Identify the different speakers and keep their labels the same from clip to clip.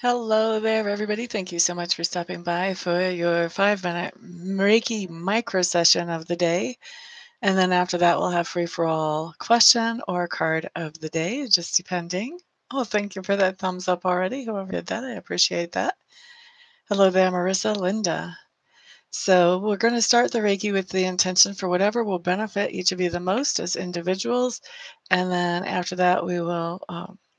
Speaker 1: Hello there, everybody. Thank you so much for stopping by for your 5-minute Reiki micro session of the day. And then after that, we'll have free for all question or card of the day, just depending. Oh, thank you for that thumbs up already. Whoever did that, I appreciate that. Hello there, Marissa, Linda. So we're going to start the Reiki with the intention for whatever will benefit each of you the most as individuals. And then after that, we will,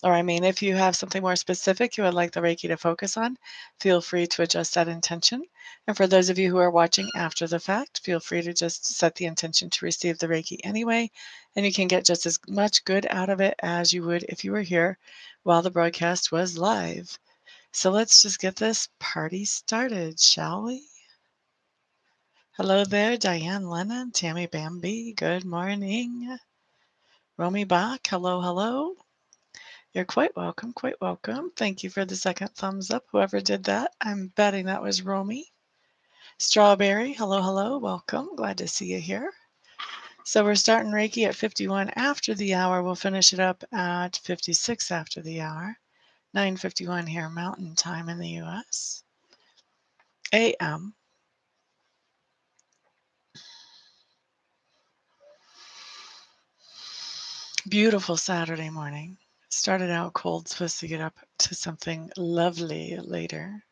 Speaker 1: if you have something more specific you would like the Reiki to focus on, feel free to adjust that intention. And for those of you who are watching after the fact, feel free to just set the intention to receive the Reiki anyway. And you can get just as much good out of it as you would if you were here while the broadcast was live. So let's just get this party started, shall we? Hello there, Diane Lennon, Tammy Bambi, good morning. Romy Bach, hello, hello. You're quite welcome, quite welcome. Thank you for the second thumbs up, whoever did that. I'm betting that was Romy. Strawberry, hello, hello, welcome. Glad to see you here. So we're starting Reiki at 51 after the hour. We'll finish it up at 56 after the hour. 9:51 here, Mountain Time in the U.S. AM. Beautiful Saturday morning. Started out cold, supposed to get up to something lovely later.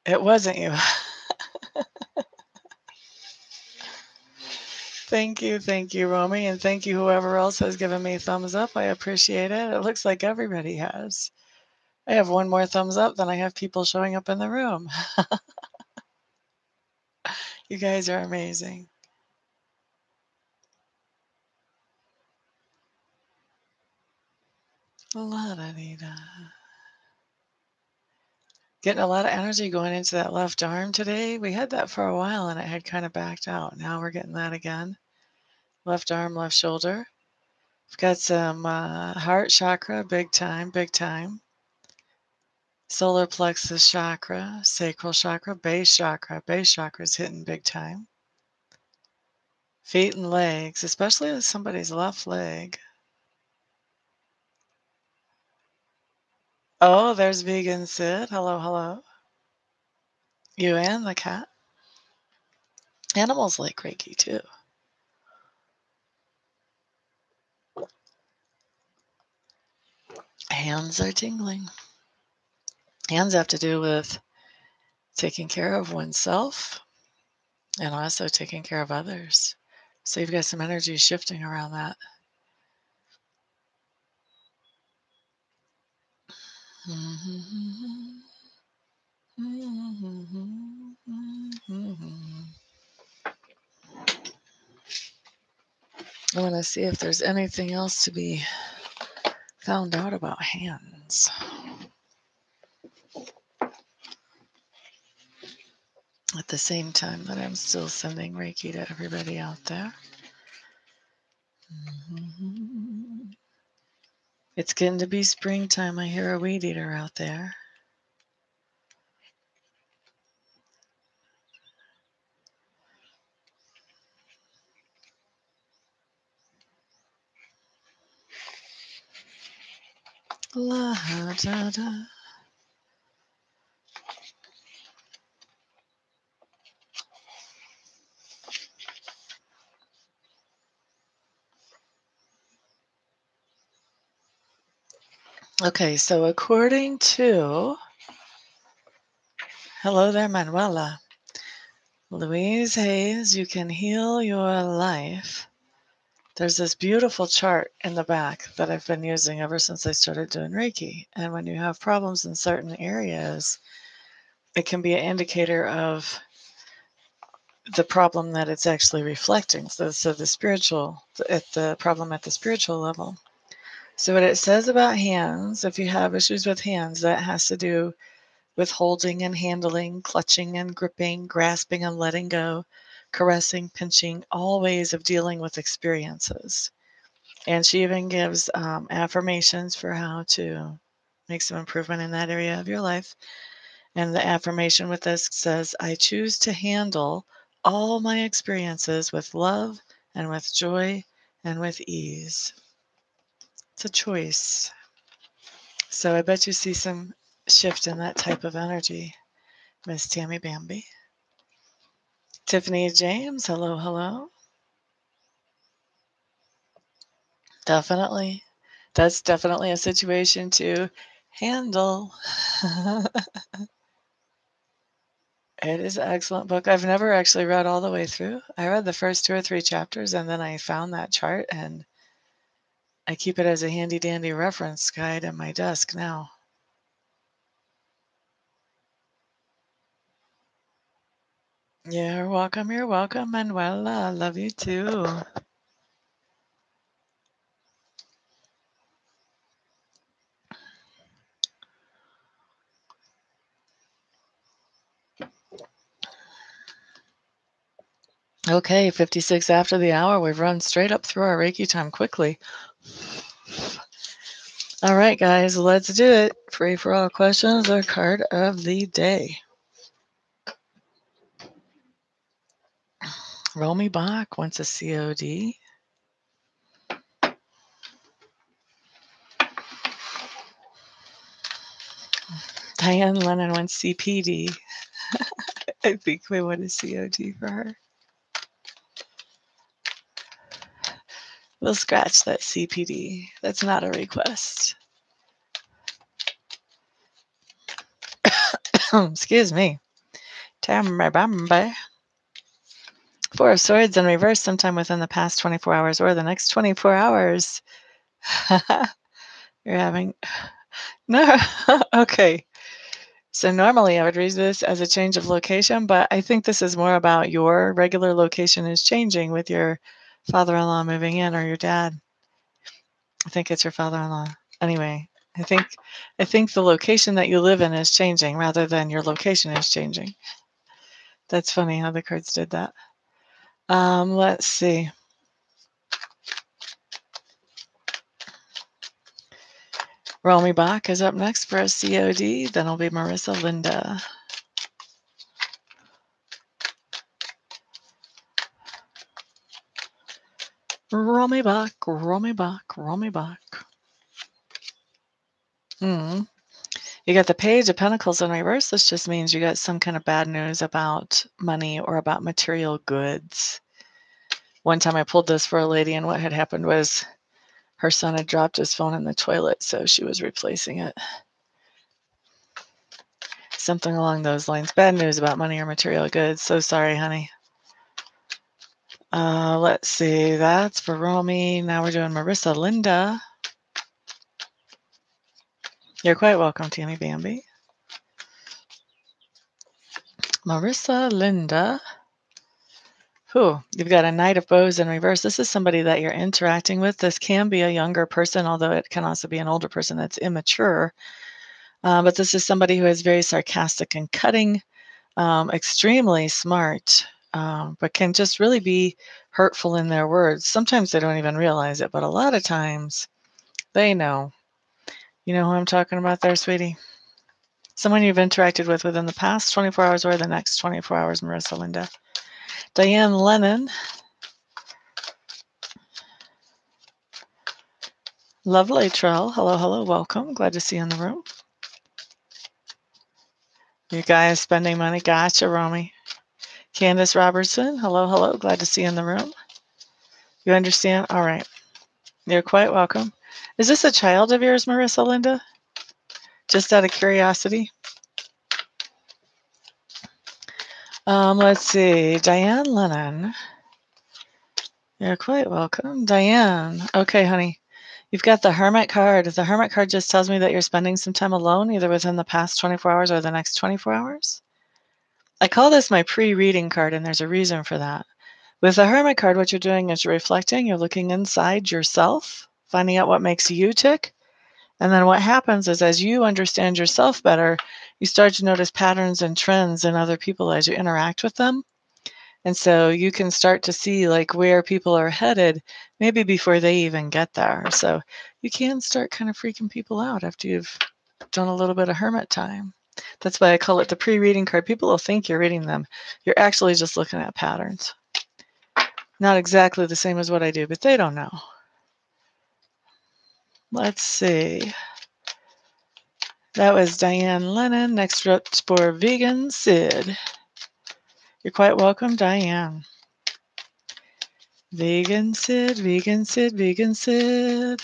Speaker 1: It wasn't you. Thank you, Romy, and thank you whoever else has given me thumbs up. I appreciate it. It looks like everybody has. I have one more thumbs up than I have people showing up in the room. You guys are amazing. La da dee da. Getting a lot of energy going into that left arm today. We had that for a while and it had kind of backed out. Now we're getting that again. Left arm, left shoulder. We've got some heart chakra, big time, big time. Solar plexus chakra, sacral chakra, base chakra. Base chakra is hitting big time. Feet and legs, especially with somebody's left leg. Oh, there's Vegan Sid. Hello, hello. You and the cat. Animals like Reiki too. Hands are tingling. Hands have to do with taking care of oneself and also taking care of others. So you've got some energy shifting around that. I want to see if there's anything else to be found out about hands. At the same time that I'm still sending Reiki to everybody out there. It's getting to be springtime. I hear a weed eater out there. La da da. Okay, so according to, hello there, Manuela. Louise Hayes, you can heal your life. There's this beautiful chart in the back that I've been using ever since I started doing Reiki. And when you have problems in certain areas, it can be an indicator of the problem that it's actually reflecting. So the spiritual, the problem at the spiritual level. So what it says about hands, if you have issues with hands, that has to do with holding and handling, clutching and gripping, grasping and letting go, caressing, pinching, all ways of dealing with experiences. And she even gives affirmations for how to make some improvement in that area of your life. And the affirmation with this says, I choose to handle all my experiences with love and with joy and with ease. It's a choice. So I bet you see some shift in that type of energy, Miss Tammy Bambi. Tiffany James, hello, hello. Definitely. That's definitely a situation to handle. It is an excellent book. I've never actually read all the way through. I read the first 2 or 3 chapters and then I found that chart and I keep it as a handy dandy reference guide on my desk now. You're welcome, Manuela. Love you too. Okay, 56 after the hour. We've run straight up through our Reiki time quickly. All right, guys, let's do it. Free for all questions or card of the day. Romy Bach wants a COD. Diane Lennon wants CPD. I think we want a COD for her. We'll scratch that CPD. That's not a request. Excuse me. Tamabamba. 4 of Swords in reverse sometime within the past 24 hours or the next 24 hours. You're having... No. Okay. So normally I would read this as a change of location, but I think this is more about your regular location is changing with your father-in-law moving in or your dad. I think it's your father-in-law. Anyway, I think the location that you live in is changing rather than your location is changing. That's funny how the cards did that. Let's see. Romy Bach is up next for a COD. Then it'll be Marissa Linda. Romy Bach, Romy Bach, Romy Bach. You got the Page of Pentacles in reverse. This just means you got some kind of bad news about money or about material goods. One time I pulled this for a lady, and what had happened was her son had dropped his phone in the toilet, so she was replacing it. Something along those lines. Bad news about money or material goods. So sorry, honey. Let's see. That's for Romy. Now we're doing Marissa Linda. You're quite welcome, Tammy Bambi. Marissa Linda. You've got a Knight of Bows in reverse. This is somebody that you're interacting with. This can be a younger person, although it can also be an older person that's immature. But this is somebody who is very sarcastic and cutting, extremely smart, but can just really be hurtful in their words. Sometimes they don't even realize it, but a lot of times they know. You know who I'm talking about there, sweetie? Someone you've interacted with within the past 24 hours or the next 24 hours, Marissa Linda. Diane Lennon. Lovely Trell. Hello, hello, welcome. Glad to see you in the room. You guys spending money? Gotcha, Romy. Candace Robertson. Hello, hello. Glad to see you in the room. You understand? All right. You're quite welcome. Is this a child of yours, Marissa Linda? Just out of curiosity. Let's see. Diane Lennon. You're quite welcome. Diane. Okay, honey. You've got the Hermit card. The Hermit card just tells me that you're spending some time alone, either within the past 24 hours or the next 24 hours. I call this my pre-reading card, and there's a reason for that. With the Hermit card, what you're doing is you're reflecting, you're looking inside yourself, finding out what makes you tick. And then what happens is as you understand yourself better, you start to notice patterns and trends in other people as you interact with them. And so you can start to see like where people are headed, maybe before they even get there. So you can start kind of freaking people out after you've done a little bit of hermit time. That's why I call it the pre-reading card. People will think you're reading them. You're actually just looking at patterns. Not exactly the same as what I do, but they don't know. Let's see. That was Diane Lennon. Next up for Vegan Sid. You're quite welcome, Diane. Vegan Sid, Vegan Sid, Vegan Sid.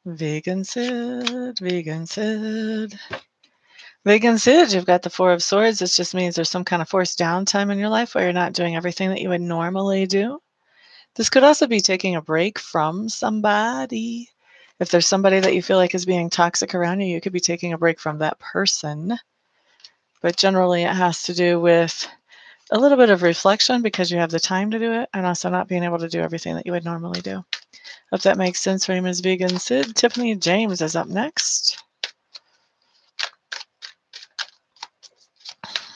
Speaker 1: Vegan Sid, Vegan Sid. Vegan Sid, you've got the Four of Swords. This just means there's some kind of forced downtime in your life where you're not doing everything that you would normally do. This could also be taking a break from somebody. If there's somebody that you feel like is being toxic around you, you could be taking a break from that person. But generally, it has to do with a little bit of reflection because you have the time to do it, and also not being able to do everything that you would normally do. Hope that makes sense for you, Ms. Vegan Sid. Tiffany James is up next.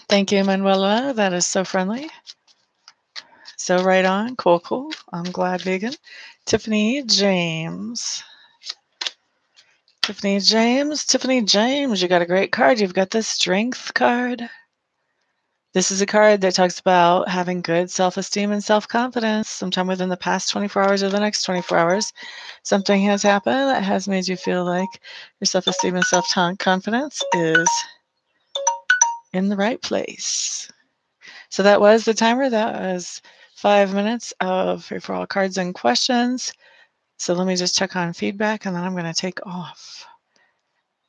Speaker 1: Thank you, Manuela. That is so friendly. So right on. Cool, cool. I'm glad, Vegan. Tiffany James. Tiffany James. Tiffany James, you got a great card. You've got the Strength card. This is a card that talks about having good self-esteem and self-confidence. Sometime within the past 24 hours or the next 24 hours, something has happened that has made you feel like your self-esteem and self-confidence is in the right place. So that was the timer. That was 5 minutes of free for all cards and questions. So let me just check on feedback and then I'm going to take off.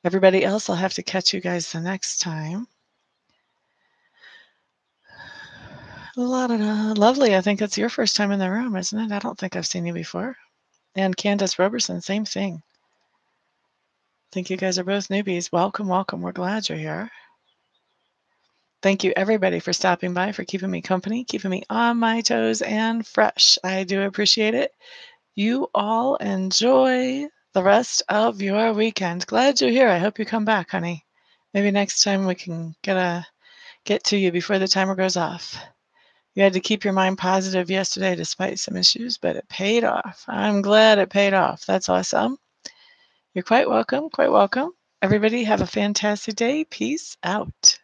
Speaker 1: Everybody else, I'll have to catch you guys the next time. La-da-da. Lovely. I think that's your first time in the room, isn't it? I don't think I've seen you before. And Candace Roberson, same thing. I think you guys are both newbies. Welcome, welcome. We're glad you're here. Thank you, everybody, for stopping by, for keeping me company, keeping me on my toes and fresh. I do appreciate it. You all enjoy the rest of your weekend. Glad you're here. I hope you come back, honey. Maybe next time we can get to you before the timer goes off. You had to keep your mind positive yesterday despite some issues, but it paid off. I'm glad it paid off. That's awesome. You're quite welcome, quite welcome. Everybody have a fantastic day. Peace out.